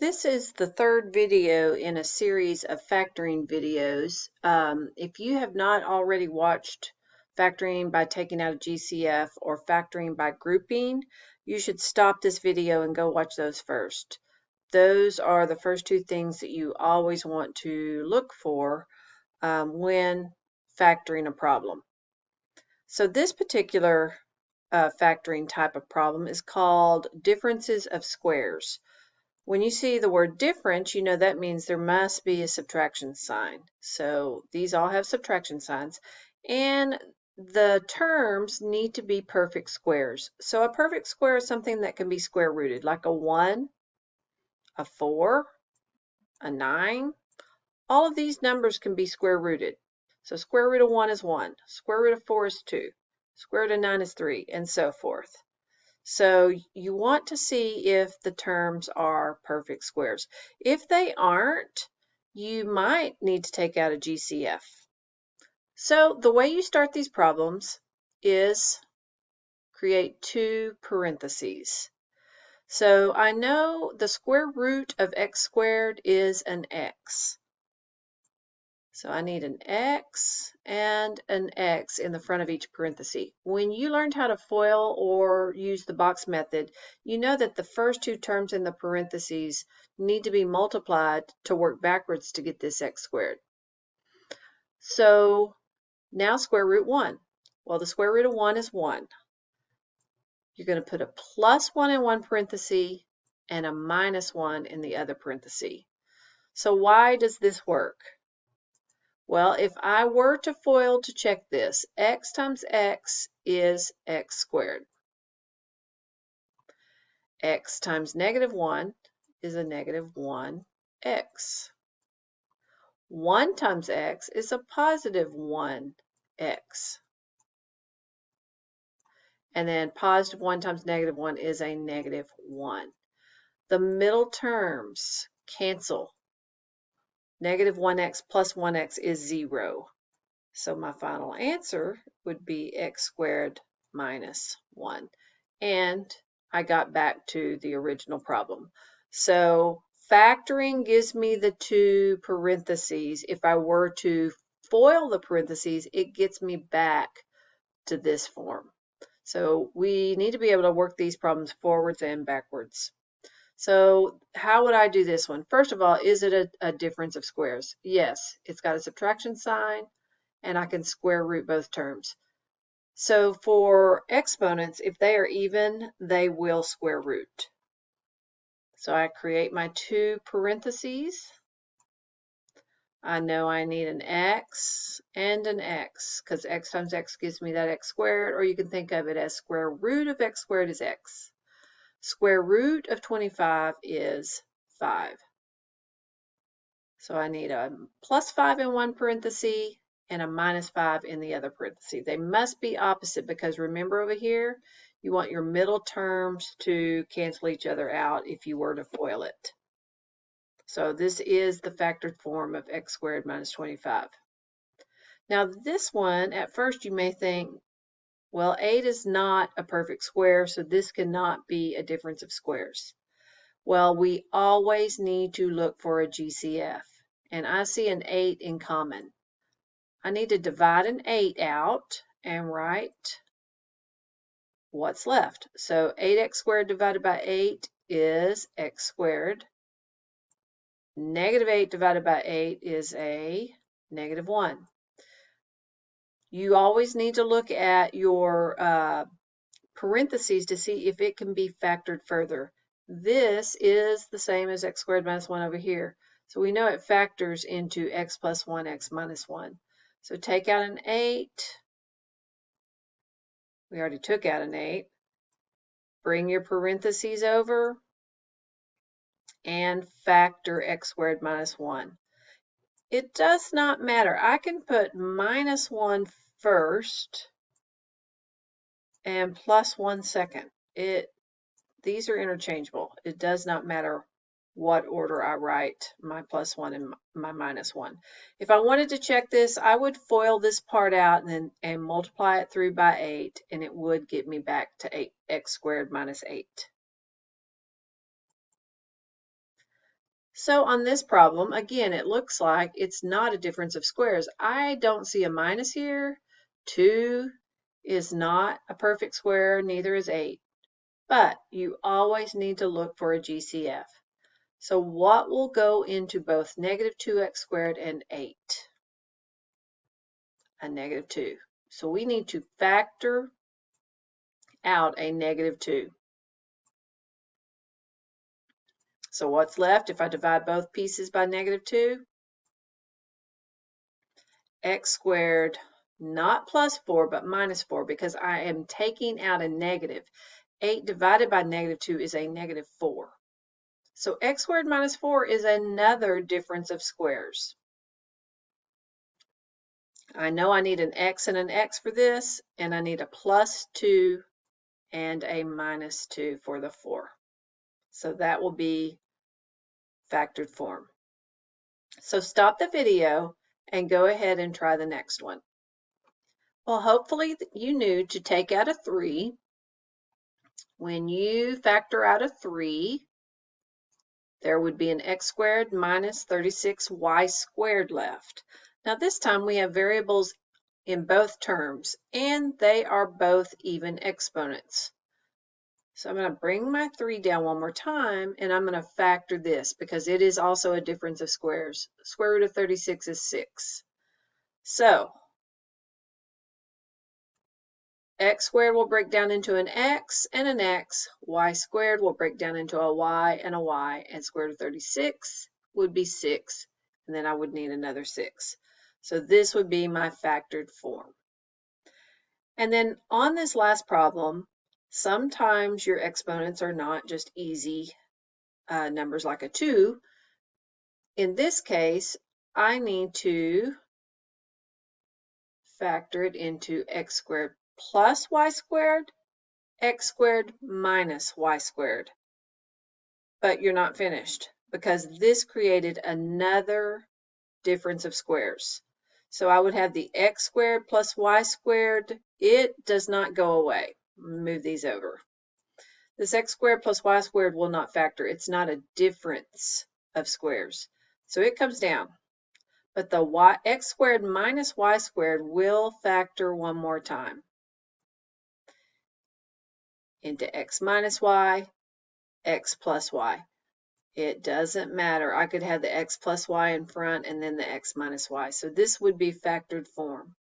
This is the third video in a series of factoring videos. If you have not already watched factoring by taking out a GCF or factoring by grouping, you should stop this video and go watch those first. Those are the first two things that you always want to look for when factoring a problem. So this particular factoring type of problem is called differences of squares. When you see the word difference, you know that means there must be a subtraction sign. So these all have subtraction signs. And the terms need to be perfect squares. So a perfect square is something that can be square rooted, like a 1, a 4, a 9. All of these numbers can be square rooted. So square root of 1 is 1, square root of 4 is 2, square root of 9 is 3, and so forth. So you want to see if the terms are perfect squares. If they aren't, you might need to take out a GCF. So the way you start these problems is create two parentheses. So I know the square root of x squared is an x. So I need an x and an x in the front of each parenthesis. When you learned how to FOIL or use the box method, you know that the first two terms in the parentheses need to be multiplied to work backwards to get this x squared. So now square root 1. Well, the square root of 1 is 1. You're going to put a plus 1 in one parenthesis and a minus 1 in the other parenthesis. So why does this work? Well, if I were to FOIL to check this, x times x is x squared. X times negative 1 is a negative 1x. 1 times x is a positive 1x. And then positive 1 times negative 1 is a negative 1. The middle terms cancel. Negative 1x plus 1x is 0. So my final answer would be x squared minus 1. And I got back to the original problem. So factoring gives me the two parentheses. If I were to FOIL the parentheses, it gets me back to this form. So we need to be able to work these problems forwards and backwards. So how would I do this one? First of all, is it a difference of squares? Yes, it's got a subtraction sign, and I can square root both terms. So for exponents, if they are even, they will square root. So I create my two parentheses. I know I need an x and an x, because x times x gives me that x squared, or you can think of it as square root of x squared is x. Square root of 25 is 5. So I need a plus 5 in one parenthesis and a minus 5 in the other parenthesis. They must be opposite because remember over here, you want your middle terms to cancel each other out if you were to FOIL it. So this is the factored form of x squared minus 25. Now this one, at first you may think, well, 8 is not a perfect square, so this cannot be a difference of squares. Well, we always need to look for a GCF, and I see an 8 in common. I need to divide an 8 out and write what's left. So 8x squared divided by 8 is x squared. Negative 8 divided by 8 is a negative 1. You always need to look at your parentheses to see if it can be factored further. This is the same as x squared minus 1 over here. So we know it factors into x plus 1, x minus 1. So take out an 8. We already took out an 8. Bring your parentheses over and factor x squared minus 1. It does not matter. I can put minus 1 first and plus 1 second. These are interchangeable. It does not matter what order I write my plus 1 and my minus 1. If I wanted to check this, I would FOIL this part out and multiply it through by 8, and it would get me back to 8x squared minus 8. So on this problem, again, it looks like it's not a difference of squares. I don't see a minus here. 2 is not a perfect square, neither is 8. But you always need to look for a GCF. So what will go into both negative 2x squared and 8? A negative 2. So we need to factor out a negative 2. So what's left if I divide both pieces by negative 2? X squared, not plus 4, but minus 4, because I am taking out a negative. 8 divided by negative 2 is a negative 4. So x squared minus 4 is another difference of squares. I know I need an x and an x for this, and I need a plus 2 and a minus 2 for the 4. So that will be factored form. So stop the video and go ahead and try the next one. Well, hopefully you knew to take out a 3. When you factor out a 3, there would be an x squared minus 36y squared left. Now this time we have variables in both terms, and they are both even exponents. So I'm going to bring my 3 down one more time, and I'm going to factor this because it is also a difference of squares. Square root of 36 is 6. So x squared will break down into an x and an x. Y squared will break down into a y and a y. And square root of 36 would be 6. And then I would need another 6. So this would be my factored form. And then on this last problem, sometimes your exponents are not just easy numbers like a 2. In this case, I need to factor it into x squared plus y squared, x squared minus y squared. But you're not finished because this created another difference of squares. So I would have the x squared plus y squared. It does not go away. Move these over. This x squared plus y squared will not factor. It's not a difference of squares. So it comes down. But the x squared minus y squared will factor one more time into x minus y, x plus y. It doesn't matter. I could have the x plus y in front and then the x minus y. So this would be factored form.